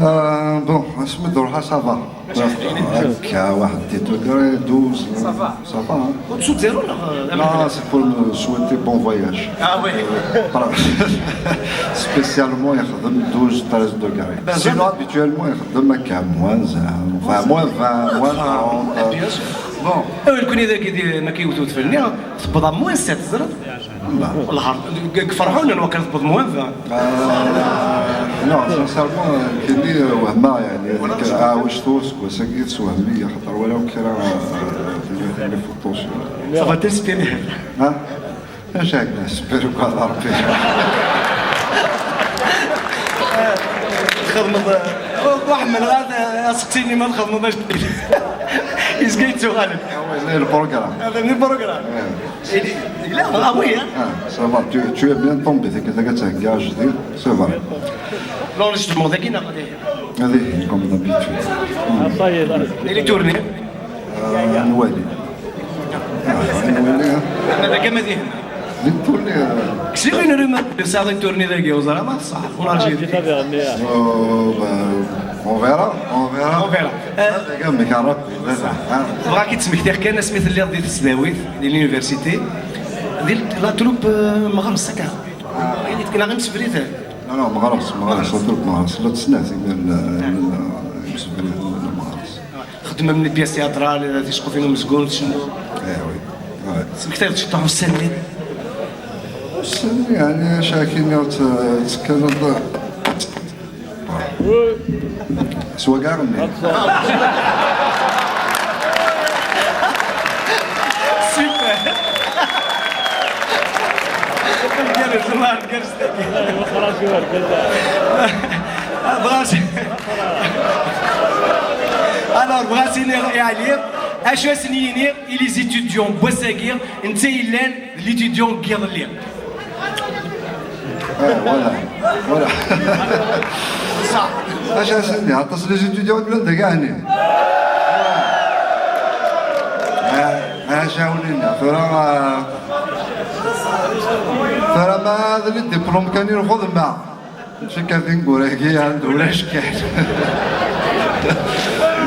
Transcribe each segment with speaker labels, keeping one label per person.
Speaker 1: بون اسمد روحها صافا هكا واحد 10 دوغري 12 صافا
Speaker 2: au-dessous de zéro
Speaker 1: لا سي بور مو سويتي بون فواياج
Speaker 2: Ah oui.
Speaker 1: سبيسيالمون يخدم 12 13 دوغري سينو هابيتوالمون يخدم هكا موان زعما موان 20 موان 30
Speaker 2: بيان سور بون الكون اذا ما كيوتو تفلني تبدا موان 7 زرب والله فرحونا لو كان تبدا موان 20
Speaker 1: نو سانسيرمون كاين لي وهمه يعني هذيك واش توسك وساكيت وهميه خاطر ولو كرا لي فوتوش
Speaker 2: صافا تسبيني
Speaker 1: ها اش هكذا سبيرو على ربي
Speaker 2: تخدم واحد من الغاد سقسيني ما تخدم باش يسقيتو غالب
Speaker 1: زي البروغرام
Speaker 2: هذا من البروغرام لا وي
Speaker 1: سافا tu es bien tombé كذا كتهكا جديد سي فري
Speaker 2: لونجستمون ذاك ناخذ
Speaker 1: هذه كوم دابيتود
Speaker 2: اللي تورني
Speaker 1: نوالي نوالي
Speaker 2: هذا كما ديهنا
Speaker 1: اللي تولي
Speaker 2: كسير une rumeur de ça de tourner ذاك وزرا ما صح ولا جيت
Speaker 1: on verra
Speaker 2: on verra
Speaker 1: كم كان
Speaker 2: بغاك تسمحتي كان سميت اللي ديال التسداويت ديال لونيفرسيتي ديال لا تروب مغرس هكا يعني كنا غير مسفريتها
Speaker 1: لا مغرس صدق مغرس لا تسناتي من مسبريت مغرس
Speaker 2: خدمه من البياس تياترال تيشقوا فيهم مسكون شنو
Speaker 1: وي
Speaker 2: سمحتي تشطحوا السنين
Speaker 1: يعني شاكين تسكن سوا كاع
Speaker 2: سوبر جالس الله جالس بغاش alors بغاتي يعني اش سنيني لي زيتيديون بوساكير انت يلان ليتيديون كير لي
Speaker 1: فوالا
Speaker 2: صح
Speaker 1: اش اسني عطس لي زيتيديون بلاد كاع هنا جاونينا فرا ما هذا الدبلوم كان يرفض معه ماشي كان نقول هكي عنده ولا شكال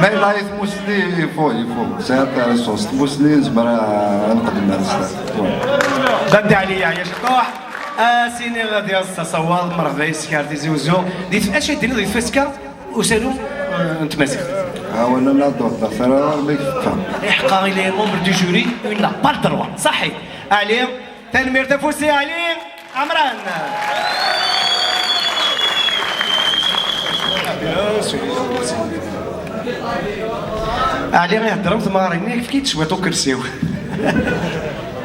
Speaker 1: ما لا يثمسني يفو ساعات الصوص تمسني نزمر نقدم على السلام
Speaker 2: بدا عليا يا شطوح سيني غادي التصوال مرحبا سكارتي زوزو ديت اش دير ديت فاسكا وسالو نتماسك
Speaker 1: ها وانا لا دور فرا ما يفهم
Speaker 2: يحقا لي مومبر دو جوري اون لا با دروا صحي علي تنمير تفوسي علي عمران علي غيهضروا تمارين كيف كيتشويطو كرسيو